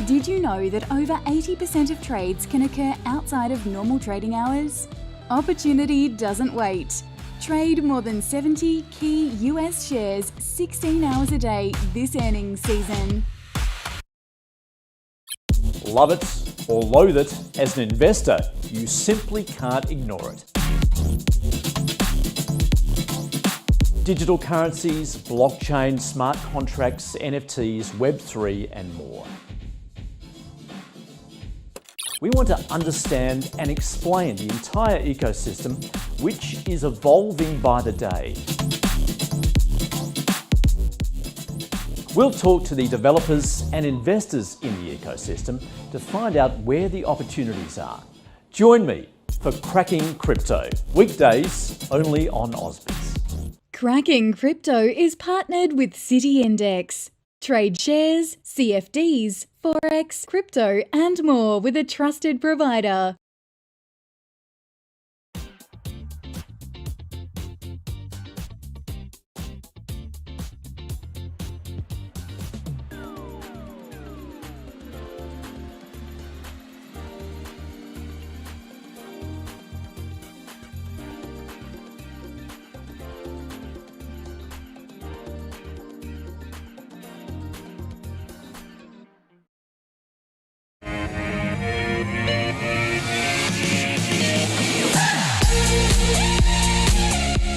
Did you know that over 80% of trades can occur outside of normal trading hours? Opportunity doesn't wait. Trade more than 70 key US shares 16 hours a day this earnings season. Love it or loathe it, as an investor, you simply can't ignore it. Digital currencies, blockchain, smart contracts, NFTs, Web3 and more. We want to understand and explain the entire ecosystem, which is evolving by the day. We'll talk to the developers and investors in the ecosystem to find out where the opportunities are. Join me for Cracking Crypto, weekdays only on ausbiz. Cracking Crypto is partnered with City Index. Trade shares, CFDs, Forex, crypto and more with a trusted provider.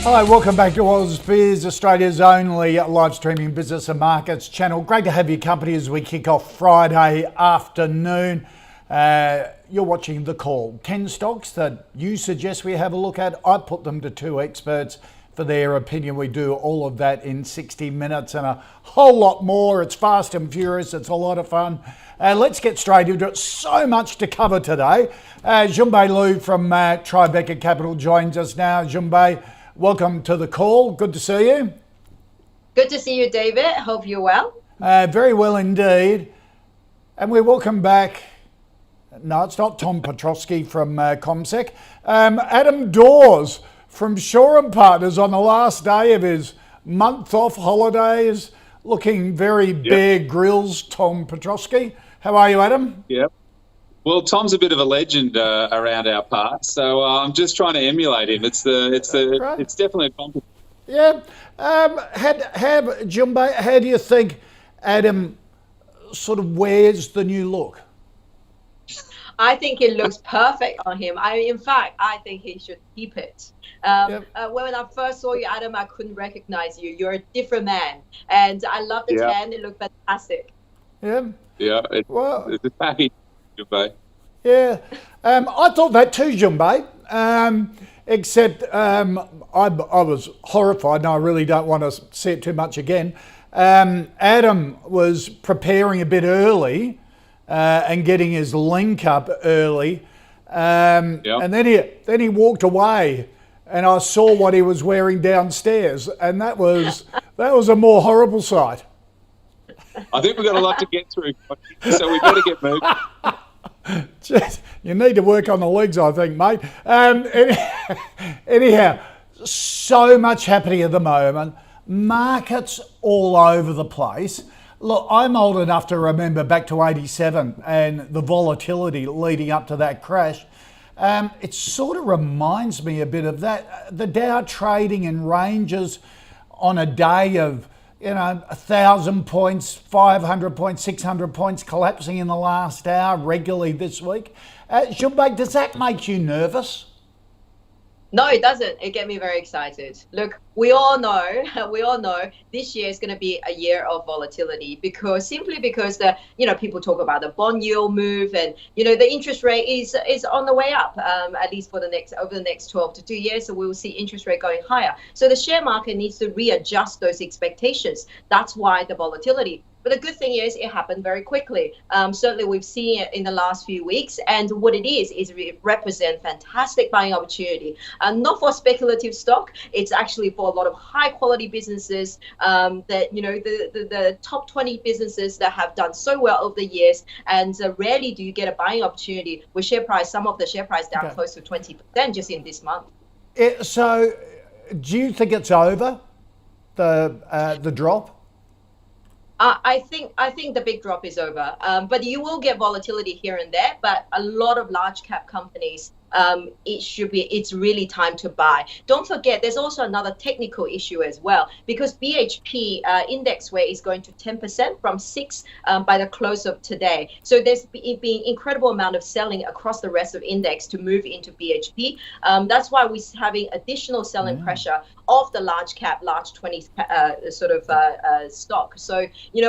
Hi, welcome back to ausbiz, Australia's only live streaming business and markets channel. Great to have your company as we kick off Friday afternoon. You're watching The Call. 10 stocks that you suggest we have a look at. I put them to two experts for their opinion. We do all of that in 60 minutes and a whole lot more. It's fast and furious. It's a lot of fun. Let's get straight into it. So much to cover today. Jun Bei Liu from Tribeca Capital joins us now. Jun Bei, welcome to The Call. Good to see you. Good to see you, David. Hope you're well. Very well indeed. And we welcome back, no, it's not Tom Petrosky from ComSec, Adam Dawes from Shaw & Partners on the last day of his month off holidays, looking very Bear Grylls, Tom Petrosky. How are you, Adam? Yep. Well, Tom's a bit of a legend around our parts, so I'm just trying to emulate him. It's definitely a compliment. Yeah. Jun Bei, how do you think Adam sort of wears the new look? I think it looks perfect on him. In fact, I think he should keep it. When I first saw you, Adam, I couldn't recognize you. You're a different man, and I love the tan. It looked fantastic. Yeah. Yeah. It's a package. Yeah, I thought that too, Jun Bei. Except I was horrified, and I really don't want to see it too much again. Adam was preparing a bit early and getting his link up early, and then he walked away, and I saw what he was wearing downstairs, and that was a more horrible sight. I think we've got a lot to get through, so we better get moving. Just, you need to work on the legs, I think, mate. Anyhow, so much happening at the moment. Markets all over the place. Look, I'm old enough to remember back to 87 and the volatility leading up to that crash. It sort of reminds me a bit of that. The Dow trading in ranges on a day of 1,000 points, 500 points, 600 points collapsing in the last hour regularly this week. Jun Bei, does that make you nervous? No, it doesn't. It gets me very excited. Look, we all know this year is going to be a year of volatility because people talk about the bond yield move and, the interest rate is on the way up, at least over the next 12 to 2 years. So we will see interest rate going higher. So the share market needs to readjust those expectations. That's why the volatility. But the good thing is it happened very quickly. Certainly, we've seen it in the last few weeks. And what it is it represents fantastic buying opportunity. Not for speculative stock. It's actually for a lot of high quality businesses that, the top 20 businesses that have done so well over the years. And rarely do you get a buying opportunity with some of the share price down close to 20% just in this month. So do you think it's over, the drop? I think the big drop is over, but you will get volatility here and there. But a lot of large cap companies, it's really time to buy. Don't forget, there's also another technical issue as well, because BHP index weight is going to 10% from 6 by the close of today. So there's been incredible amount of selling across the rest of index to move into BHP. That's why we're having additional selling pressure of the large 20 stock. So,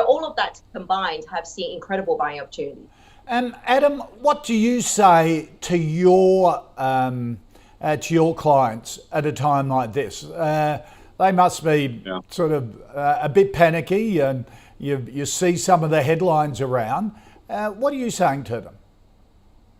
all of that combined have seen incredible buying opportunity. Adam, what do you say to your clients at a time like this? They must be sort of a bit panicky, and you see some of the headlines around. What are you saying to them?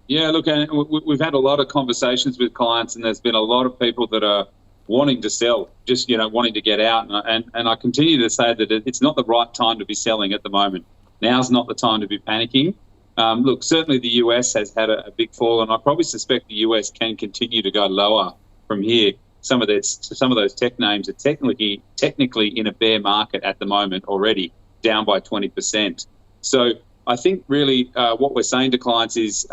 Yeah, look, and we've had a lot of conversations with clients, and there's been a lot of people that are wanting to sell, just wanting to get out, and I continue to say that it's not the right time to be selling at the moment. Now's not the time to be panicking. Look, certainly the US has had a big fall, and I probably suspect the US can continue to go lower from here. Some of those tech names are technically in a bear market at the moment already, down by 20%. So I think really what we're saying to clients is,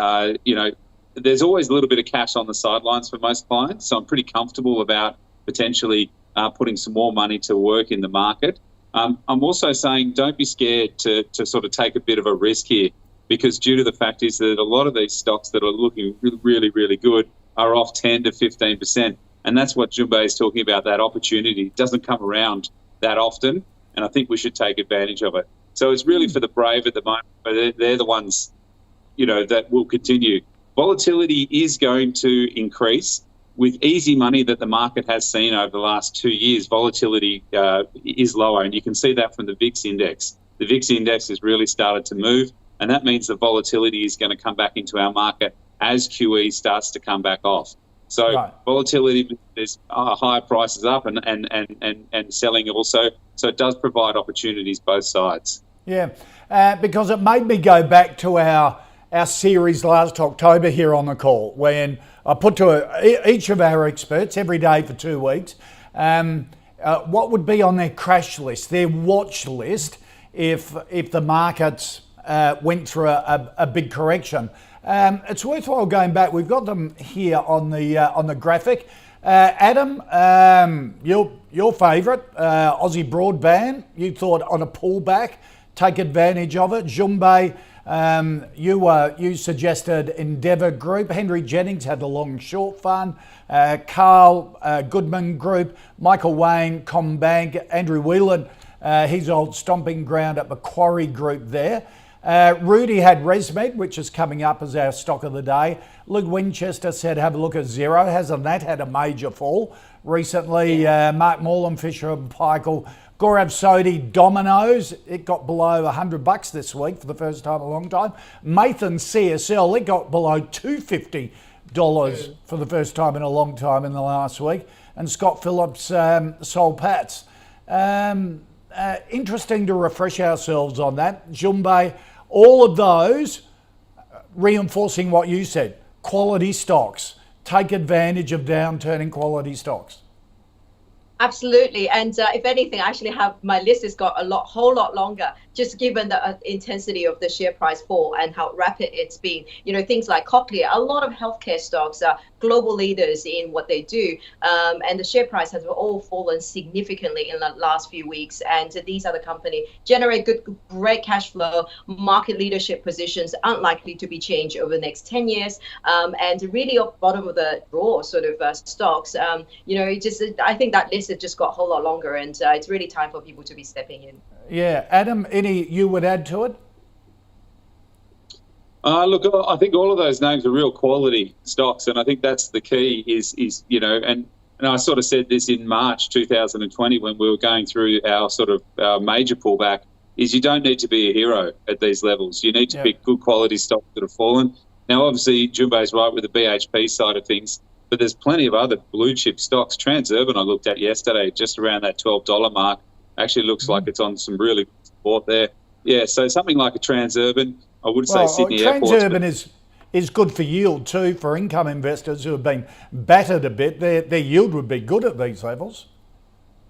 there's always a little bit of cash on the sidelines for most clients. So I'm pretty comfortable about potentially putting some more money to work in the market. I'm also saying don't be scared to sort of take a bit of a risk here, because due to the fact is that a lot of these stocks that are looking really, really good are off 10 to 15%. And that's what Jun Bei is talking about, that opportunity. It doesn't come around that often, and I think we should take advantage of it. So it's really for the brave at the moment, but they're the ones, that will continue. Volatility is going to increase. With easy money that the market has seen over the last 2 years, volatility is lower, and you can see that from the VIX index. The VIX index has really started to move, and that means the volatility is going to come back into our market as QE starts to come back off. So volatility is higher prices up and selling also. So it does provide opportunities both sides. Yeah, because it made me go back to our series last October here on the call, when I put to each of our experts every day for 2 weeks what would be on their crash list, their watch list, if the markets went through a big correction. It's worthwhile going back. We've got them here on the graphic. Adam, your favourite, Aussie Broadband, you thought on a pullback, take advantage of it. Jun Bei, you suggested Endeavour Group. Henry Jennings had the long short fund. Carl Goodman Group, Michael Wayne, Combank, Andrew Whelan, his old stomping ground at Macquarie Group there. Rudy had ResMed, which is coming up as our stock of the day. Luke Winchester said have a look at Xero. Hasn't that had a major fall recently? Mark Morland, Fisher and Paykel. Gaurav Sodhi, Domino's, it got below $100 this week for the first time in a long time. Mathan CSL, it got below $250 for the first time in a long time in the last week. And Scott Phillips sold Pats. Interesting to refresh ourselves on that. Jun Bei, all of those reinforcing what you said, quality stocks. Take advantage of downturn in quality stocks. Absolutely, and if anything, I actually have my list has got whole lot longer just given the intensity of the share price fall and how rapid it's been. Things like Cochlear, a lot of healthcare stocks are global leaders in what they do, and the share price has all fallen significantly in the last few weeks. And these are the companies generate great cash flow, market leadership positions, unlikely to be changed over the next 10 years, and really off bottom of the drawer sort of stocks. I think that list has just got a whole lot longer, and it's really time for people to be stepping in. Yeah, Adam, any you would add to it? Look, I think all of those names are real quality stocks, and I think that's the key. And I sort of said this in March 2020 when we were going through our sort of major pullback. Is you don't need to be a hero at these levels. You need to pick good quality stocks that have fallen. Now, obviously, Jun Bei's right with the BHP side of things, but there's plenty of other blue chip stocks. Transurban I looked at yesterday, just around that $12 mark. Actually looks like it's on some really good support there. Yeah, so something like a Transurban, I would say Sydney Airport. Transurban is good for yield too, for income investors who have been battered a bit. Their yield would be good at these levels.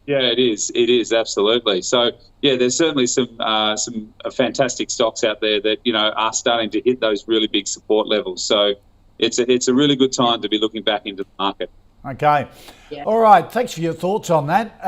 Yeah, it is. It is, absolutely. So, yeah, there's certainly some fantastic stocks out there that, are starting to hit those really big support levels. So it's a really good time to be looking back into the market. Okay. Yeah. All right. Thanks for your thoughts on that.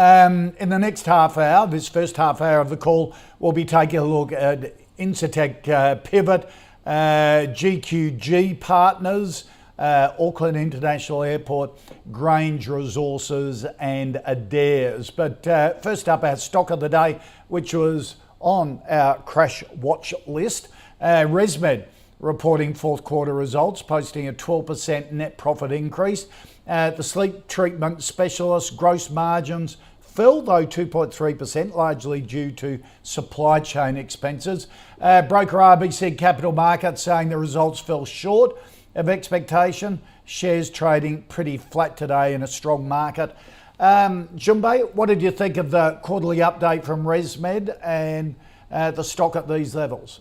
In the next half hour, this first half hour of the call, we'll be taking a look at Incitec Pivot, GQG Partners, Auckland International Airport, Grange Resources and Adairs. But first up, our stock of the day, which was on our crash watch list, ResMed reporting fourth quarter results, posting a 12% net profit increase. The sleep treatment specialist gross margins fell, though, 2.3%, largely due to supply chain expenses. Broker RBC Capital Markets saying the results fell short of expectation. Shares trading pretty flat today in a strong market. Jun Bei, what did you think of the quarterly update from ResMed and the stock at these levels?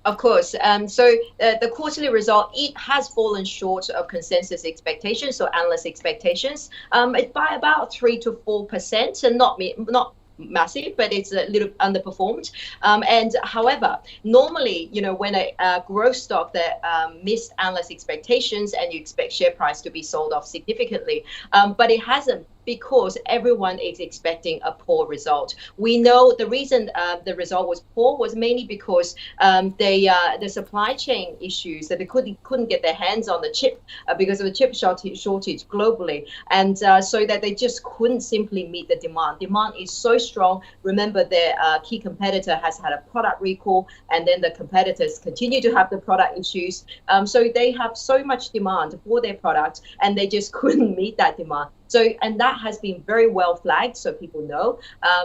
Of course. So the quarterly result, it has fallen short of consensus expectations, so analyst expectations, by about 3 to 4%, and not massive, but it's a little underperformed. And however, normally, when a growth stock that missed analyst expectations and you expect share price to be sold off significantly, but it hasn't, because everyone is expecting a poor result. We know the reason the result was poor was mainly because the supply chain issues, that they couldn't get their hands on the chip because of the chip shortage globally, and so that they just couldn't simply meet the demand. Demand is so strong. Remember, their key competitor has had a product recall, and then the competitors continue to have the product issues. So they have so much demand for their product, and they just couldn't meet that demand. So, and that has been very well flagged, so people know.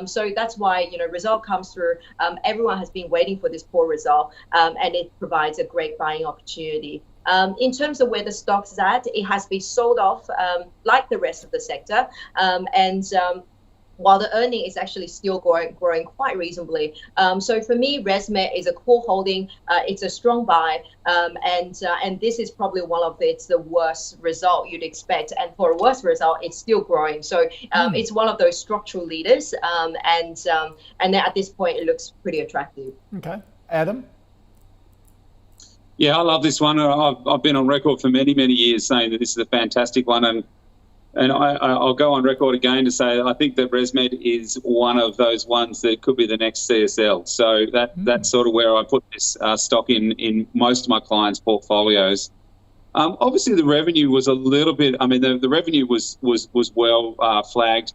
So that's why, result comes through. Everyone has been waiting for this poor result, and it provides a great buying opportunity. In terms of where the stock is at, it has been sold off like the rest of the sector, while the earning is actually still growing quite reasonably. So for me, ResMed is a core holding. It's a strong buy, and this is probably one of the worst result you'd expect. And for a worse result, it's still growing. So it's one of those structural leaders, and then at this point, it looks pretty attractive. Okay, Adam. Yeah, I love this one. I've been on record for many, many years saying that this is a fantastic one, and I'll go on record again to say I think that ResMed is one of those ones that could be the next CSL. So that's sort of where I put this stock in most of my clients' portfolios. Obviously, the revenue was a little bit. I mean, the revenue was well flagged.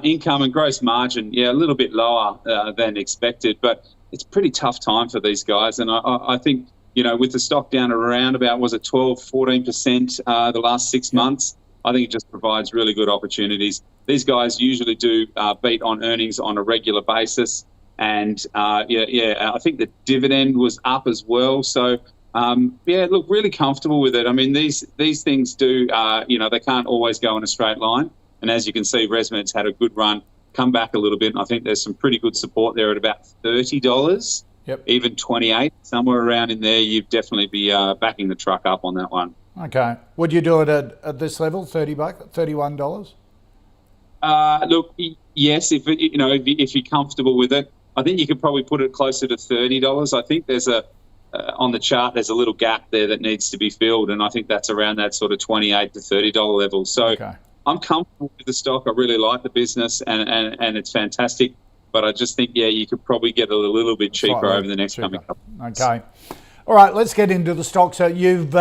Income and gross margin, a little bit lower than expected, but it's a pretty tough time for these guys. And I think, with the stock down around about, was it 12, 14% the last 6 months? I think it just provides really good opportunities. These guys usually do beat on earnings on a regular basis. And, I think the dividend was up as well. So, look, really comfortable with it. I mean, these things do, they can't always go in a straight line. And as you can see, ResMed's had a good run, come back a little bit. And I think there's some pretty good support there at about $30, even 28, somewhere around in there. You'd definitely be backing the truck up on that one. Okay. Would you do it at this level, $30, $31? Look, yes, if you're comfortable with it. I think you could probably put it closer to $30. I think there's on the chart, there's a little gap there that needs to be filled, and I think that's around that sort of $28 to $30 level. So I'm comfortable with the stock. I really like the business, and it's fantastic. But I just think, you could probably get it a little bit cheaper over the next coming couple of months. Okay. All right, let's get into the stocks that you've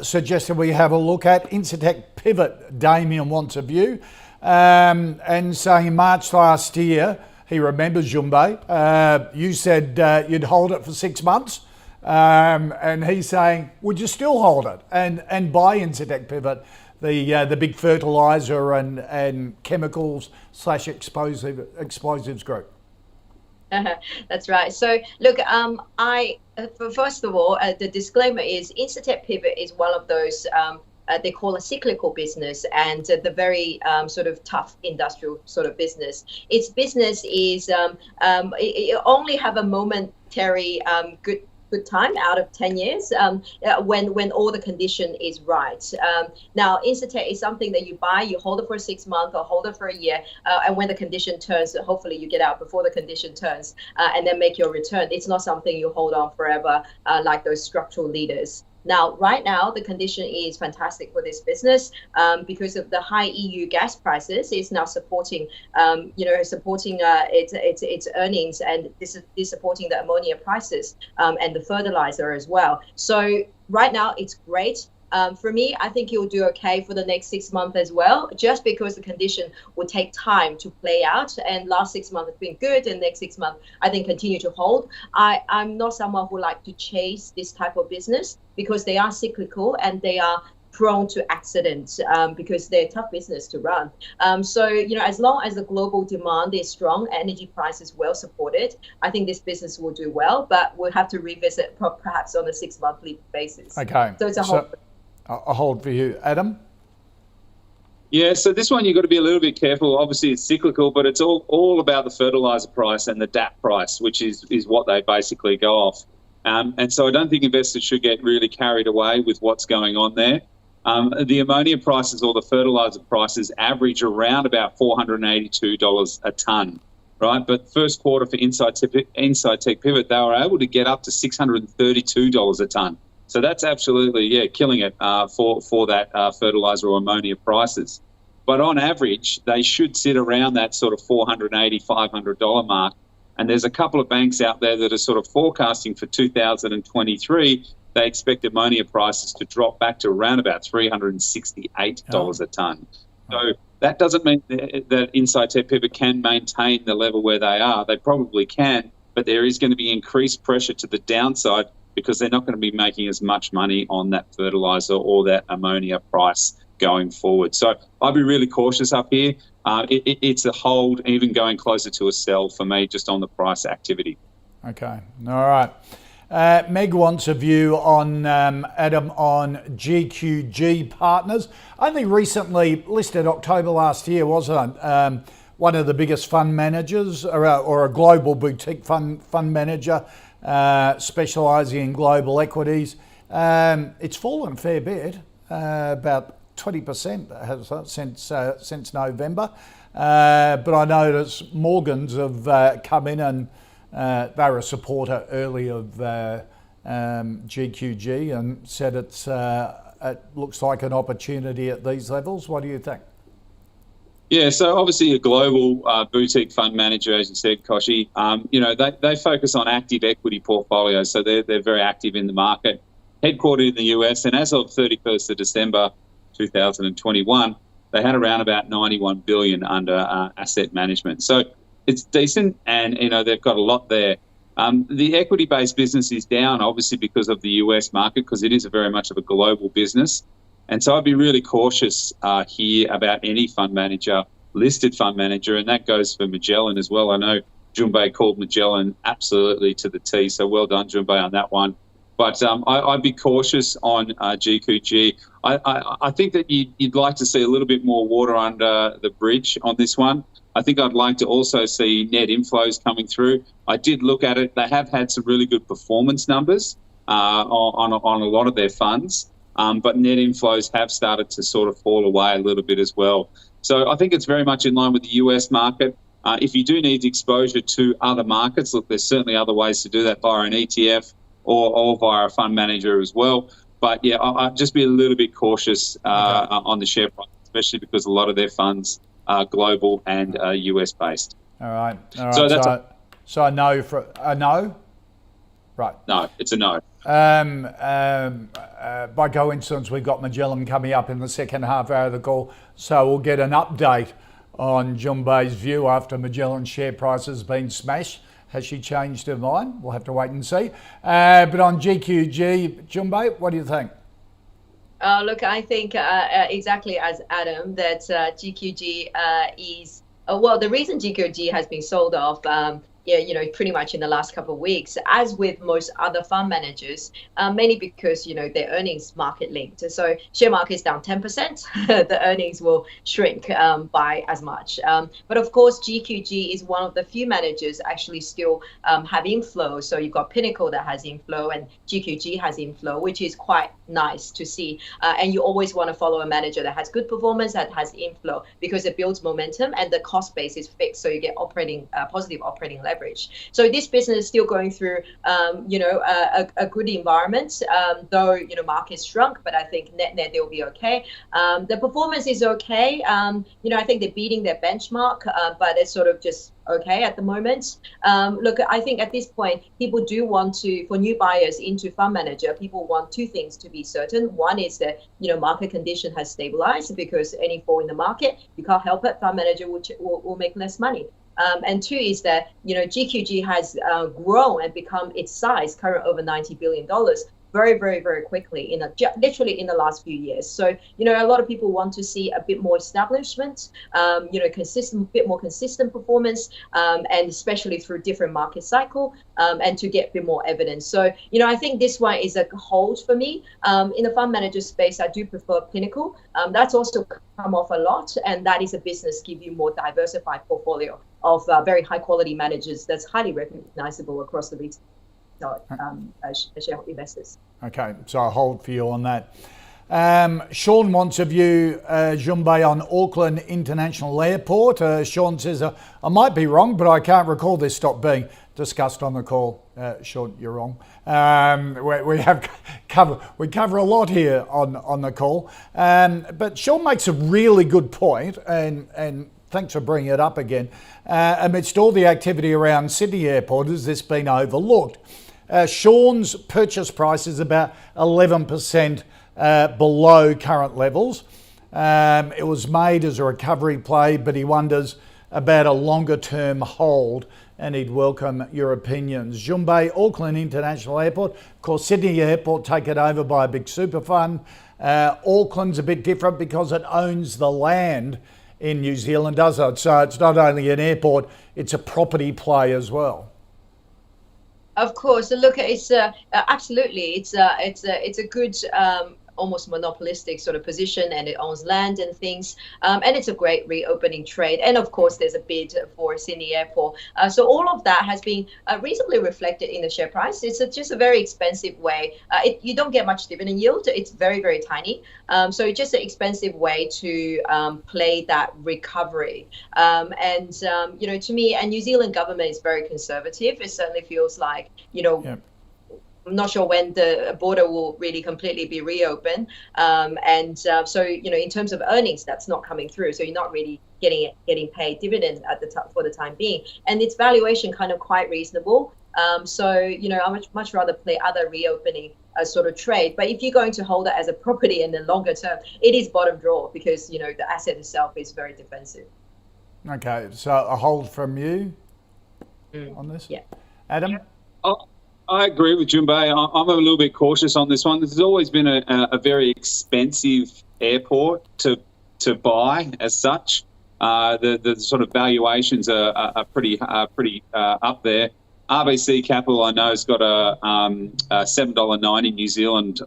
suggested we have a look at. Incitec Pivot, Damien wants a view. And saying in March last year, he remembers, Jun Bei, you said you'd hold it for 6 months. And he's saying, would you still hold it and buy Incitec Pivot, the big fertiliser and chemicals / explosives group? That's right. So look, first of all, the disclaimer is Incitec Pivot is one of those they call a cyclical business, and the very sort of tough industrial sort of business. Its business is it only have a momentary good time out of 10 years when all the condition is right. Now, Incitec is something that you buy, you hold it for 6 months or hold it for a year, and when the condition turns, hopefully you get out before the condition turns and then make your return. It's not something you hold on forever like those structural leaders. Now, right now, the condition is fantastic for this business because of the high EU gas prices. It's now supporting, its earnings, and this is supporting the ammonia prices and the fertilizer as well. So right now, it's great. For me, I think you'll do okay for the next 6 months as well, just because the condition will take time to play out. And last 6 months has been good, and next 6 months, I think, continue to hold. I'm not someone who like to chase this type of business because they are cyclical and they are prone to accidents because they're a tough business to run. So, as long as the global demand is strong, energy prices well supported, I think this business will do well, but we'll have to revisit perhaps on a 6 monthly basis. Okay. So it's a hold. A hold for you, Adam. Yeah, so this one you've got to be a little bit careful. Obviously, it's cyclical, but it's all about the fertiliser price and the DAP price, which is what they basically go off. And so I don't think investors should get really carried away with what's going on there. The ammonia prices or the fertiliser prices average around about $482 a tonne, right? But first quarter for Incitec Pivot, they were able to get up to $632 a tonne. So that's absolutely, killing it for that fertiliser or ammonia prices. But on average, they should sit around that sort of $480, $500 mark. And there's a couple of banks out there that are sort of forecasting for 2023, they expect ammonia prices to drop back to around about $368 a tonne. So that doesn't mean that Incitec Pivot can maintain the level where they are. They probably can, but there is going to be increased pressure to the downside because they're not going to be making as much money on that fertiliser or that ammonia price going forward. So I'd be really cautious up here. It's a hold, even going closer to a sell for me, just on the price activity. Okay, all right. Meg wants a view on, Adam, on GQG Partners. Only recently listed October last year, wasn't it? One of the biggest fund managers or a global boutique fund manager specialising in global equities. It's fallen a fair bit, about 20% since November. But I noticed Morgans have come in and they were a supporter early of GQG and said it looks like an opportunity at these levels. What do you think? Yeah, so obviously a global boutique fund manager, as you said, Koshi, they focus on active equity portfolios, so they're very active in the market, headquartered in the US, and as of 31st of December 2021, they had around about 91 billion under asset management. So it's decent, and they've got a lot there. The equity-based business is down, obviously, because of the US market, because it is very much of a global business. And so I'd be really cautious here about any fund manager, listed fund manager, and that goes for Magellan as well. I know Jun Bei called Magellan absolutely to the T, so well done, Jun Bei, on that one. But I'd be cautious on GQG. I think that you'd like to see a little bit more water under the bridge on this one. I think I'd like to also see net inflows coming through. I did look at it. They have had some really good performance numbers on a lot of their funds. But net inflows have started to sort of fall away a little bit as well. So I think it's very much in line with the US market. If you do need exposure to other markets, look, there's certainly other ways to do that via an ETF or via a fund manager as well. But yeah, I'd just be a little bit cautious on the share price, especially because a lot of their funds are global and US based. All right. So a no for a no. Right. No, it's a no. By coincidence, we've got Magellan coming up in the second half hour of the call, so we'll get an update on Jun Bei's view after Magellan's share price has been smashed. Has she changed her mind? We'll have to wait and see. But on GQG, Jun Bei, what do you think? Look, I think exactly as Adam, that GQG is, well, the reason GQG has been sold off, pretty much in the last couple of weeks, as with most other fund managers, mainly because, their earnings market linked. So share market is down 10%, the earnings will shrink by as much. But of course, GQG is one of the few managers actually still have inflow. So you've got Pinnacle that has inflow and GQG has inflow, which is quite nice to see. And you always want to follow a manager that has good performance, that has inflow, because it builds momentum and the cost base is fixed. So you get positive operating leverage. So this business is still going through, a good environment, though, markets shrunk, but I think net they'll be okay. The performance is okay. I think they're beating their benchmark, but it's sort of just okay at the moment. Look, I think at this point, people do want to, for new buyers into fund manager, people want two things to be certain. One is that, market condition has stabilized, because any fall in the market, you can't help it, fund manager will make less money. And two is that, GQG has grown and become its size, current over $90 billion, very, very, very quickly, literally in the last few years. So, a lot of people want to see a bit more establishment, bit more consistent performance, and especially through different market cycle, and to get a bit more evidence. So, I think this one is a hold for me. In the fund manager space, I do prefer Pinnacle. That's also come off a lot, and that is a business give you more diversified portfolio of very high quality managers that's highly recognizable across the retail shareholder investors. Okay, so I'll hold for you on that. Sean wants a view, Jun Bei, on Auckland International Airport. Sean says, I might be wrong, but I can't recall this stock being discussed on the call. Sean, you're wrong. We cover a lot here on the call. But Sean makes a really good point, and thanks for bringing it up again. Amidst all the activity around Sydney Airport, has this been overlooked? Sean's purchase price is about 11% below current levels. It was made as a recovery play, but he wonders about a longer term hold, and he'd welcome your opinions. Jun Bei, Auckland International Airport. Of course, Sydney Airport taken over by a big super fund. Auckland's a bit different because it owns the land in New Zealand, does it? So it's not only an airport, it's a property play as well. Of course, look, it's absolutely, it's a good almost monopolistic sort of position, and it owns land and things, and it's a great reopening trade. And of course, there's a bid for Sydney Airport. So all of that has been reasonably reflected in the share price. It's just a very expensive way. You don't get much dividend yield. It's very, very tiny. So it's just an expensive way to play that recovery. To me, and New Zealand government is very conservative. It certainly feels like, Yep. I'm not sure when the border will really completely be reopened. So, in terms of earnings, that's not coming through. So you're not really getting paid dividend for the time being. And its valuation kind of quite reasonable. I much rather play other reopening sort of trade. But if you're going to hold it as a property in the longer term, it is bottom drawer, because, the asset itself is very defensive. Okay, so a hold from you on this? Yeah. Adam? Yeah. I agree with Jun Bei. I'm a little bit cautious on this one. This has always been a very expensive airport to buy as such. The sort of valuations are pretty up there. RBC Capital, I know, has got a $7.90 New Zealand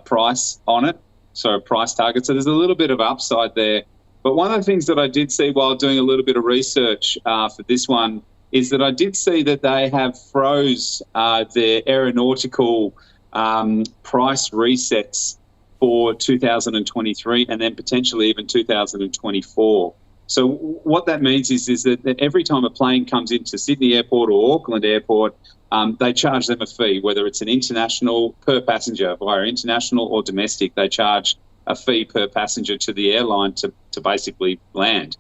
price on it, so a price target. So there's a little bit of upside there. But one of the things that I did see while doing a little bit of research for this one is that I did see that they have froze their aeronautical price resets for 2023 and then potentially even 2024. So what that means is that every time a plane comes into Sydney Airport or Auckland Airport, they charge them a fee, whether it's an international per passenger via international or domestic. They charge a fee per passenger to the airline to basically land.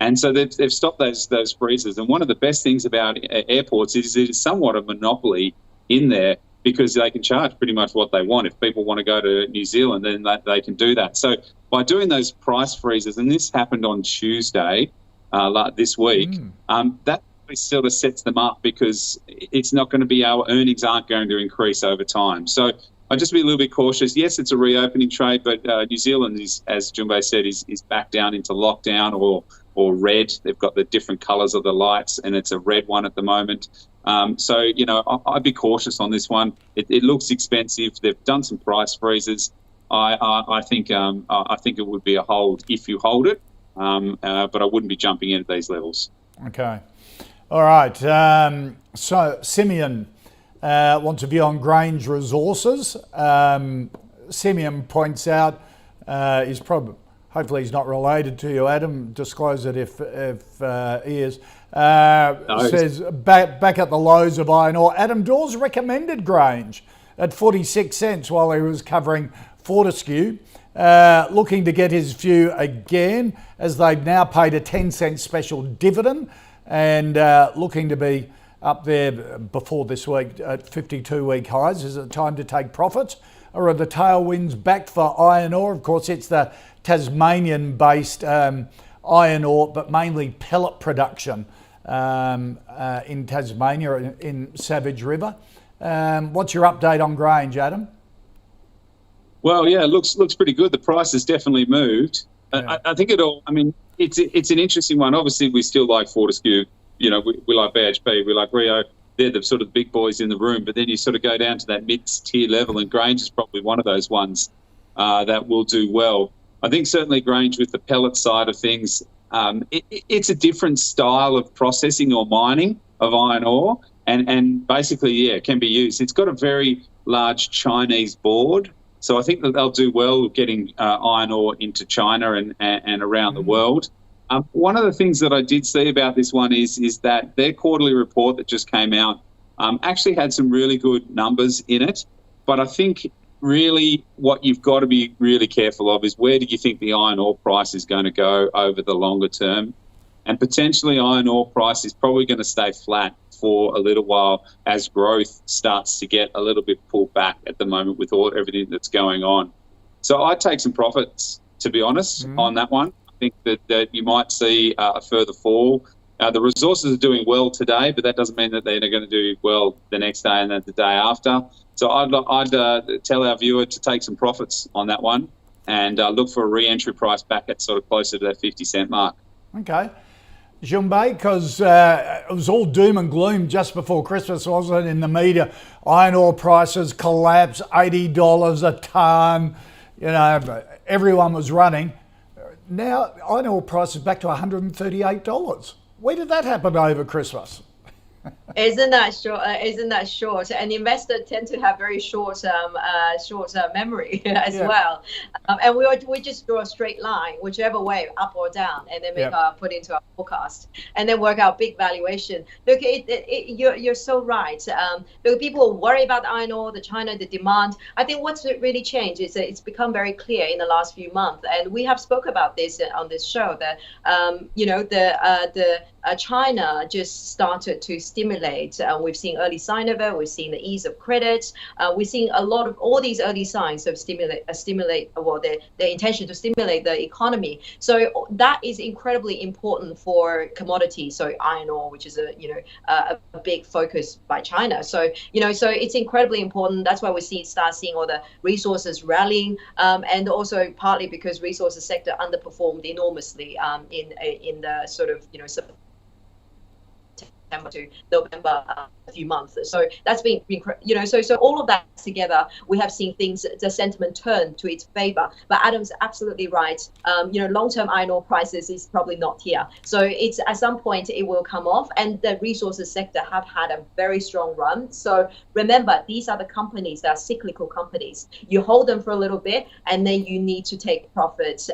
And so they've stopped those freezers. And one of the best things about airports is it is somewhat a monopoly in there, because they can charge pretty much what they want. If people want to go to New Zealand, then they can do that. So by doing those price freezes, and this happened on Tuesday this week, that sort of sets them up, because it's not going to be, our earnings aren't going to increase over time. So I'd just be a little bit cautious. Yes, it's a reopening trade, but New Zealand is, as Jun Bei said, is back down into lockdown or red. They've got the different colours of the lights, and it's a red one at the moment. So, you know, I'd be cautious on this one. It looks expensive. They've done some price freezes. I think it would be a hold if you hold it, but I wouldn't be jumping in at these levels. Okay. All right. So Simeon wants a view on Grange Resources. Simeon points out hopefully he's not related to you, Adam. Disclose it if he is. Says back at the lows of iron ore. Adam Dawes recommended Grange at 46 cents while he was covering Fortescue. Looking to get his view again, as they've now paid a 10-cent special dividend, and looking to be up there before this week at 52-week highs. Is it time to take profits, or are the tailwinds back for iron ore? Of course, it's the Tasmanian-based iron ore, but mainly pellet production in Tasmania, in Savage River. What's your update on Grange, Adam? Well, yeah, it looks pretty good. The price has definitely moved. Yeah. I think it's an interesting one. Obviously, we still like Fortescue. You know, we like BHP, we like Rio. They're the sort of big boys in the room. But then you sort of go down to that mid-tier level, and Grange is probably one of those ones that will do well. I think certainly Grange with the pellet side of things, it's a different style of processing or mining of iron ore, and basically, yeah, it can be used. It's got a very large Chinese board, so I think that they'll do well getting iron ore into China and around the world. One of the things that I did see about this one is that their quarterly report that just came out actually had some really good numbers in it, but I think really what you've got to be really careful of is where do you think the iron ore price is going to go over the longer term. And potentially iron ore price is probably going to stay flat for a little while as growth starts to get a little bit pulled back at the moment with everything that's going on. So I'd take some profits, to be honest, on that one. I think that you might see a further fall. The resources are doing well today, but that doesn't mean that they're going to do well the next day and then the day after. So I'd tell our viewer to take some profits on that one and look for a re-entry price back at sort of closer to that 50-cent mark. Okay. Jun Bei, because it was all doom and gloom just before Christmas, wasn't it, in the media? Iron ore prices collapsed, $80 a tonne. You know, everyone was running. Now iron ore prices back to $138. Where did that happen over Christmas? Isn't that short? And investors tend to have very short memory as well. And we just draw a straight line, whichever way, up or down, and then put into our forecast, and then work out big valuation. Look, you're so right. Look, people worry about iron ore, the demand. I think what's really changed is that it's become very clear in the last few months, and we have spoke about this on this show that China just started to stimulate. We've seen early sign of it. We've seen the ease of credit. We're seeing a lot of all these early signs of their intention to stimulate the economy. So that is incredibly important for commodities. So iron ore, which is a big focus by China. So so it's incredibly important. That's why we start seeing all the resources rallying, and also partly because resources sector underperformed enormously in the sort of September to November, a few months. So that's been so all of that together, we have seen the sentiment turn to its favor. But Adam's absolutely right. Long-term iron ore prices is probably not here. So it's at some point it will come off, and the resources sector have had a very strong run. So remember, these are the companies that are cyclical companies. You hold them for a little bit, and then you need to take profits.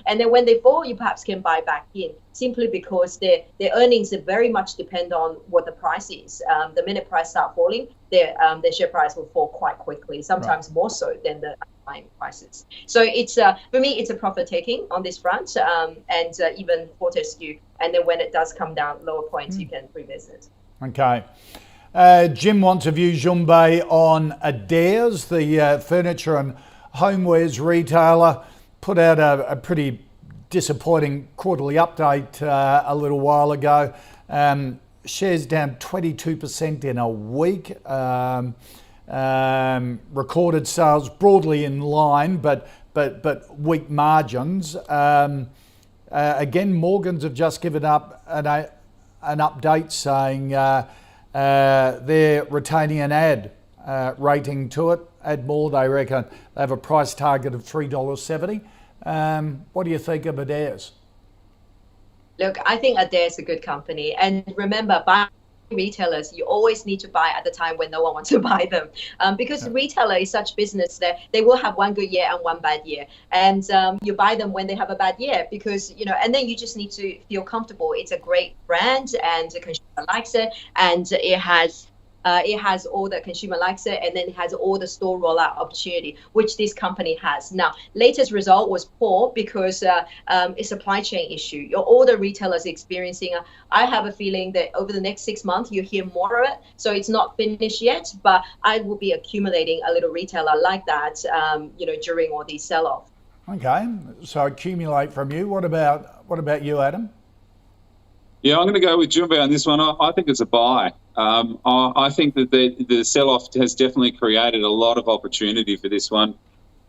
And then when they fall, you perhaps can buy back in, simply because their earnings very much depend on what the price is. The minute price start falling, their share price will fall quite quickly, sometimes more so than the underlying prices. So it's for me, it's a profit taking on this front, and even Fortescue. And then when it does come down lower points, you can revisit. Okay. Jim wants to view Jun Bei on Adairs, the furniture and homewares retailer. Put out a pretty disappointing quarterly update a little while ago. Shares down 22% in a week. Recorded sales broadly in line, but weak margins. Again, Morgans have just given up an update saying they're retaining an ad rating to it. Add more, they reckon. They have a price target of $3.70. What do you think of Adairs? Look, I think Adairs is a good company. And remember, buying retailers, you always need to buy at the time when no one wants to buy them. Because retailer is such business that they will have one good year and one bad year. And you buy them when they have a bad year because, and then you just need to feel comfortable. It's a great brand and the consumer likes it. And it has all the consumer likes it, and then it has all the store rollout opportunity, which this company has. Now, latest result was poor because a supply chain issue. All the retailers experiencing. I have a feeling that over the next 6 months, you'll hear more of it. So it's not finished yet, but I will be accumulating a little retailer like that, during all these sell-off. Okay, so accumulate from you. What about you, Adam? Yeah, I'm going to go with Jun Bei on this one. I think it's a buy. I think that the sell-off has definitely created a lot of opportunity for this one.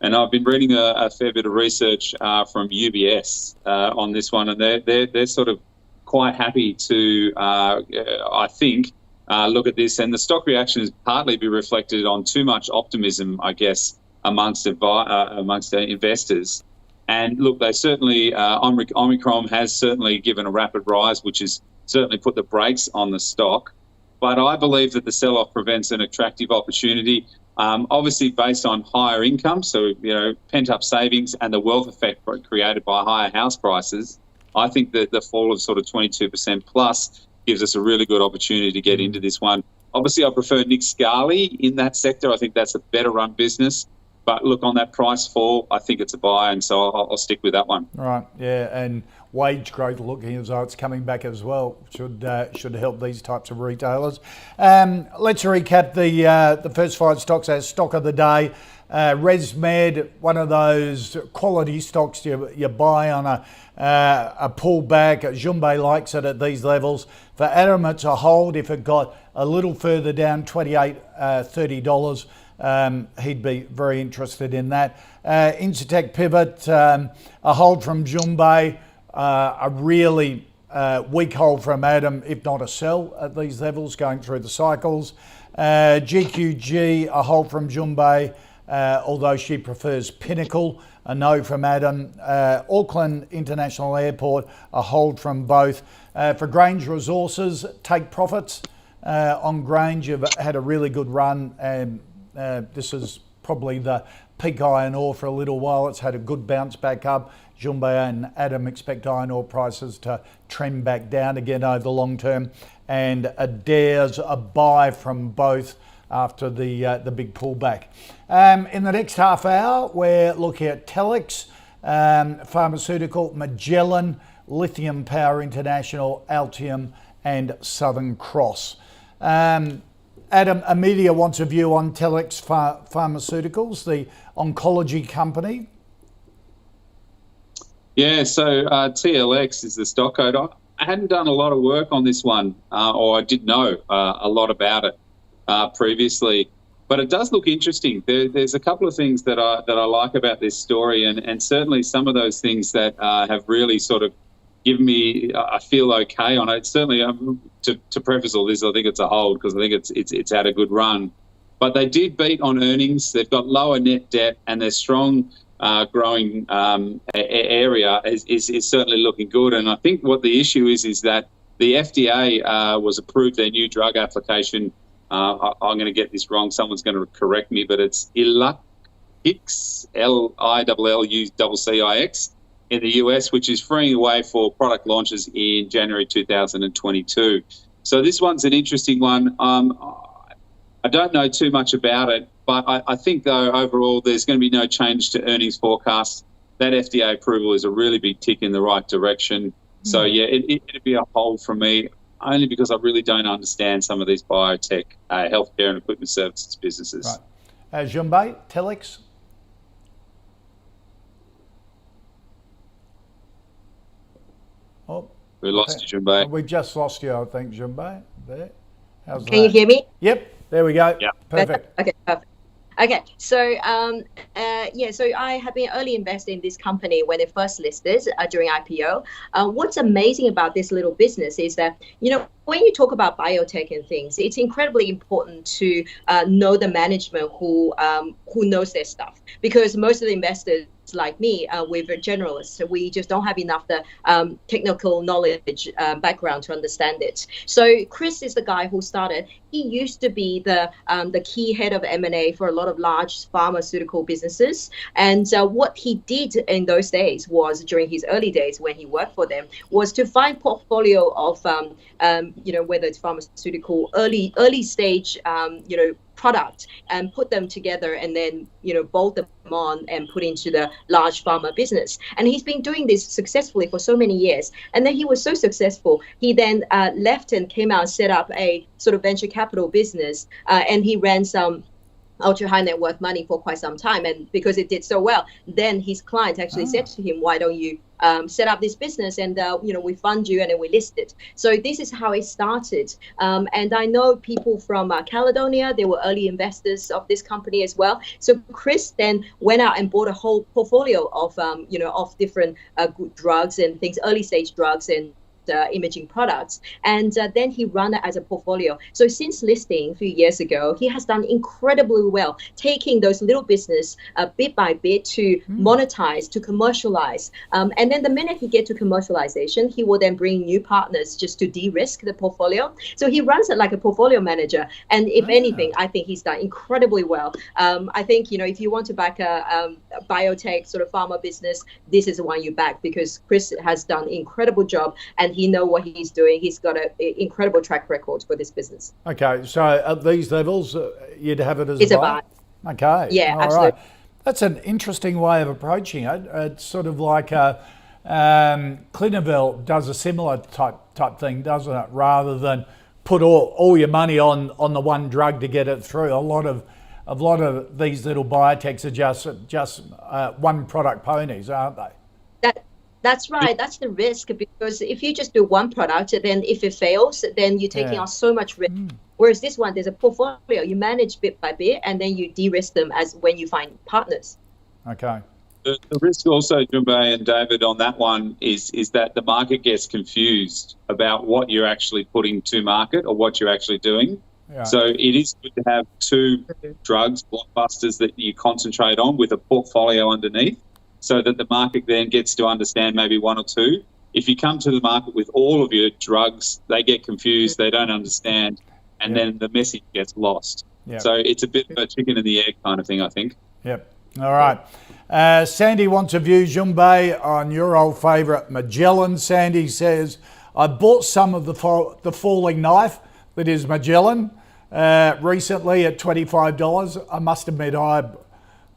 And I've been reading a fair bit of research from UBS on this one, and they're sort of quite happy to, I think, look at this. And the stock reaction is partly be reflected on too much optimism, I guess, amongst investors. And look, they certainly, Omicron has certainly given a rapid rise, which has certainly put the brakes on the stock. But I believe that the sell-off prevents an attractive opportunity, obviously based on higher income, so, pent-up savings and the wealth effect created by higher house prices. I think that the fall of sort of 22% plus gives us a really good opportunity to get into this one. Obviously, I prefer Nick Scali in that sector. I think that's a better run business. But look, on that price fall, I think it's a buy, and so I'll stick with that one. Right, yeah, and wage growth looking as though it's coming back as well should help these types of retailers. Let's recap the first 5 stocks as stock of the day. ResMed, one of those quality stocks you buy on a pullback. Jun Bei likes it at these levels. For Adam, it's a hold. If it got a little further down, $28, $30. He'd be very interested in that. Incitec Pivot, a hold from Jun Bei, a really weak hold from Adam, if not a sell at these levels going through the cycles. GQG, a hold from Jun Bei, although she prefers Pinnacle, a no from Adam. Auckland International Airport, a hold from both. For Grange Resources, take profits on Grange. You've had a really good run, and this is probably the peak iron ore for a little while. It's had a good bounce back up. Jun Bei and Adam expect iron ore prices to trend back down again over the long term. And Adairs, a buy from both after the big pullback. In the next half hour, we're looking at Telix Pharmaceutical, Magellan, Lithium Power International, Altium, and Southern Cross. Adam, Amelia wants a view on Telix Pharmaceuticals, the oncology company. Yeah, so TLX is the stock code. I hadn't done a lot of work on this one, or I did know a lot about it previously, but it does look interesting. There's a couple of things that I like about this story, and certainly some of those things that have really sort of given me, I feel okay on it. It's certainly, to preface all this, I think it's a hold because I think it's had a good run. But they did beat on earnings. They've got lower net debt, and their strong growing area is certainly looking good. And I think what the issue is that the FDA was approved their new drug application. I'm going to get this wrong. Someone's going to correct me, but it's Illuccix, Lillucix, in the US, which is freeing the way for product launches in January 2022. So this one's an interesting one. I don't know too much about it, but I think, though, overall, there's going to be no change to earnings forecasts. That FDA approval is a really big tick in the right direction. So, yeah, it'd be a hold from me, only because I really don't understand some of these biotech, healthcare and equipment services businesses. Right. Jun Bei, Telix? Oh, we lost you, Jun Bei. We just lost you, I think, Jun Bei. There. How's Can you hear me? Yep. There we go. Yeah. Perfect. Okay, perfect. Okay, so so I have been early investor in this company when it first listed during IPO. What's amazing about this little business is that, when you talk about biotech and things, it's incredibly important to know the management who knows their stuff, because most of the investors like me, we're generalists, so we just don't have enough the technical knowledge background to understand it. So Chris is the guy who started. He used to be the key head of M&A for a lot of large pharmaceutical businesses, and what he did in those days was, during his early days when he worked for them, was to find portfolio of whether it's pharmaceutical early stage product, and put them together, and then bolt them on and put into the large pharma business. And he's been doing this successfully for so many years. And then he was so successful, he then left and came out and set up a sort of venture capital business, and he ran some ultra high net worth money for quite some time. And because it did so well, then his client actually said to him, why don't you set up this business, and we fund you, and then we list it. So this is how it started. And I know people from Caledonia, they were early investors of this company as well. So Chris then went out and bought a whole portfolio of of different drugs and things, early stage drugs and imaging products, and then he ran it as a portfolio. So since listing a few years ago, he has done incredibly well, taking those little business bit by bit to monetize, to commercialize, and then the minute he get to commercialization, he will then bring new partners just to de-risk the portfolio. So he runs it like a portfolio manager, and if anything, I think he's done incredibly well. I think if you want to back a biotech sort of pharma business, this is the one you back, because Chris has done an incredible job, and he knows what he's doing. He's got an incredible track record for this business. Okay, so at these levels, you'd have it as it's a buy? Okay. Yeah, all absolutely. Right. That's an interesting way of approaching it. It's sort of like Clinivel does a similar type thing, doesn't it? Rather than put all your money on the one drug to get it through. A lot of these little biotechs are just one product ponies, aren't they? That's right. That's the risk, because if you just do one product, then if it fails, then you're taking on so much risk. Whereas this one, there's a portfolio. You manage bit by bit, and then you de-risk them as when you find partners. Okay. The risk also, Jun Bei and David, on that one is that the market gets confused about what you're actually putting to market or what you're actually doing. Yeah. So it is good to have two drugs, blockbusters, that you concentrate on with a portfolio underneath, so that the market then gets to understand maybe one or two. If you come to the market with all of your drugs, they get confused, they don't understand, and then the message gets lost. Yep. So it's a bit of a chicken and the egg kind of thing, I think. Yep. All right. Sandy wants a view, Jun Bei, on your old favourite Magellan. Sandy says, I bought some of the falling knife that is Magellan recently at $25. I must admit,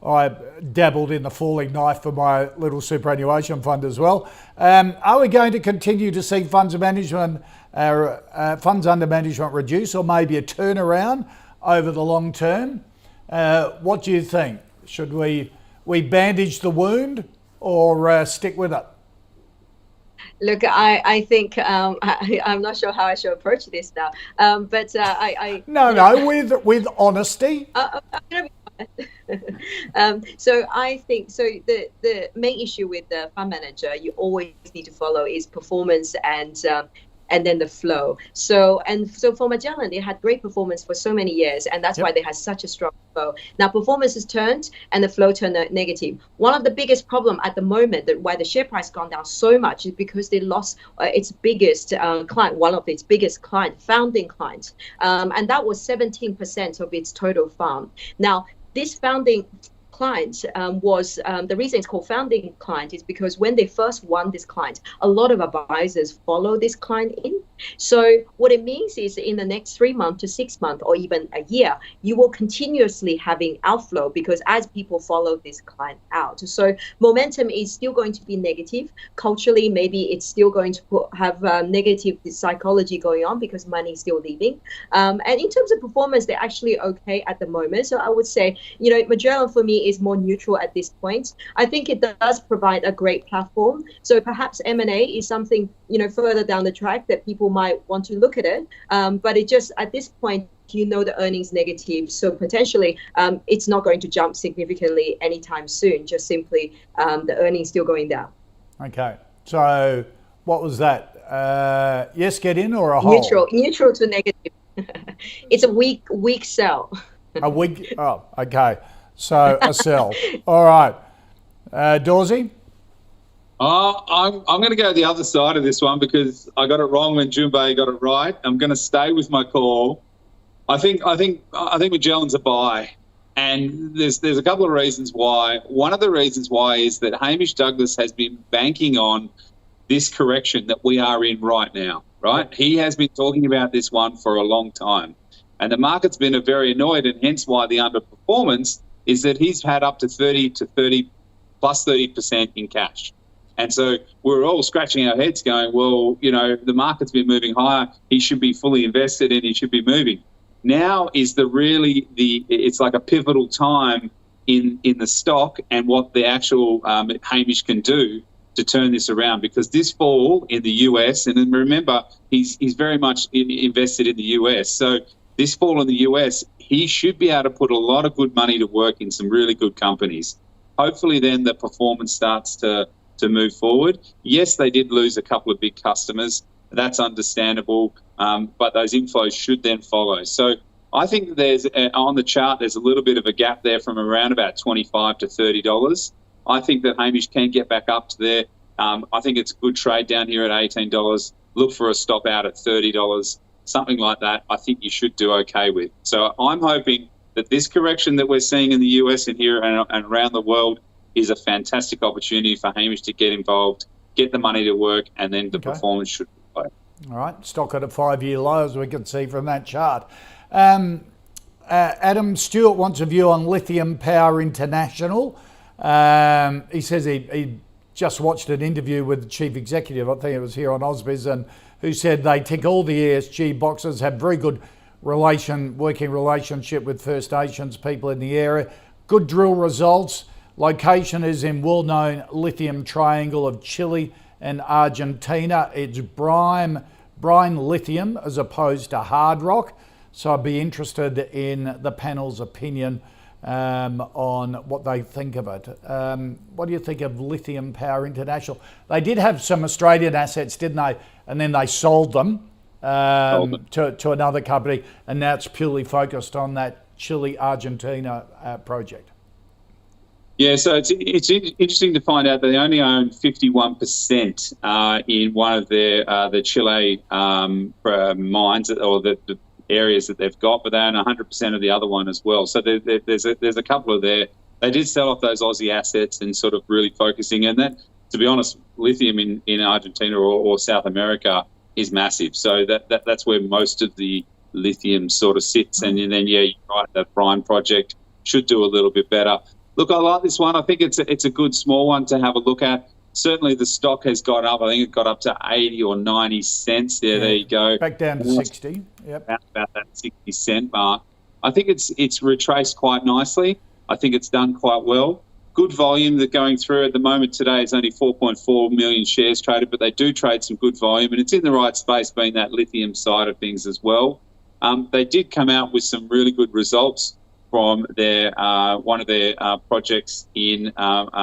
I dabbled in the falling knife for my little superannuation fund as well. Are we going to continue to see funds under management reduce, or maybe a turnaround over the long term? What do you think? Should we bandage the wound or stick with it? Look, I think I'm not sure how I should approach this now, but I No, with honesty. I'm going to be So I think the main issue with the fund manager you always need to follow is performance and then the flow. So for Magellan, they had great performance for so many years, and that's why they had such a strong flow. Now performance has turned and the flow turned negative. One of the biggest problem at the moment that why the share price gone down so much is because they lost its biggest client, one of its biggest client, founding clients, and that was 17% of its total fund. Now this founding client was the reason it's called founding client is because when they first won this client, a lot of advisors follow this client in. So what it means is in the next 3 months to 6 months or even a year, you will continuously having outflow because as people follow this client out. So momentum is still going to be negative. Culturally, maybe it's still going to have negative psychology going on because money is still leaving. And in terms of performance, they're actually okay at the moment. So I would say, Magellan for me is more neutral at this point. I think it does provide a great platform. So perhaps M&A is something, further down the track that people might want to look at it. But it just, at this point, the earnings negative. So potentially it's not going to jump significantly anytime soon, just simply the earnings still going down. Okay. So what was that? Yes, get in or a hold? Neutral to negative. It's a weak sell. A weak, oh, okay. So a sell. All right. Dawesy? I'm going to go the other side of this one because I got it wrong when Jun Bei got it right. I'm going to stay with my call. I think Magellan's a buy, and there's a couple of reasons why. One of the reasons why is that Hamish Douglas has been banking on this correction that we are in right now. Right? He has been talking about this one for a long time, and the market's been very annoyed, and hence why the underperformance is that he's had up to 30% in cash. And so we're all scratching our heads going, well, the market's been moving higher. He should be fully invested and he should be moving. Now is it's like a pivotal time in the stock and what the actual Hamish can do to turn this around, because this fall in the US, and then remember, he's very much invested in the US. So this fall in the US, he should be able to put a lot of good money to work in some really good companies. Hopefully then the performance starts to move forward. Yes, they did lose a couple of big customers. That's understandable, but those inflows should then follow. So I think there's on the chart, there's a little bit of a gap there from around about $25 to $30. I think that Hamish can get back up to there. I think it's a good trade down here at $18. Look for a stop out at $30. Something like that, I think you should do okay with. So I'm hoping that this correction that we're seeing in the US and here and around the world is a fantastic opportunity for Hamish to get involved, get the money to work, and then the performance should play. All right, stock at a 5-year low, as we can see from that chart. Adam Stewart wants a view on Lithium Power International. He says he just watched an interview with the chief executive, I think it was here on Ausbiz, and who said they tick all the ESG boxes, have very good working relationship with First Nations people in the area, good drill results. Location is in well-known lithium triangle of Chile and Argentina. It's brine lithium as opposed to hard rock. So I'd be interested in the panel's opinion on what they think of it. What do you think of Lithium Power International? They did have some Australian assets, didn't they? And then they sold them to another company, and now it's purely focused on that Chile-Argentina project. Yeah, so it's interesting to find out that they only own 51% in one of the Chile mines or the areas that they've got, but they own 100% of the other one as well. So there's a couple of there. They did sell off those Aussie assets and sort of really focusing in that. To be honest, lithium in Argentina or South America is massive. So that's where most of the lithium sort of sits. And then, yeah, you're right, that brine project should do a little bit better. Look, I like this one. I think it's a good small one to have a look at. Certainly the stock has gone up. I think it got up to 80 or 90 cents there. Yeah. There you go. Back down to 60. Yep. About that 60 cent mark. I think it's retraced quite nicely. I think it's done quite well. Good volume that going through at the moment today. It's only 4.4 million shares traded, but they do trade some good volume, and it's in the right space, being that lithium side of things as well. They did come out with some really good results. from their one of their projects in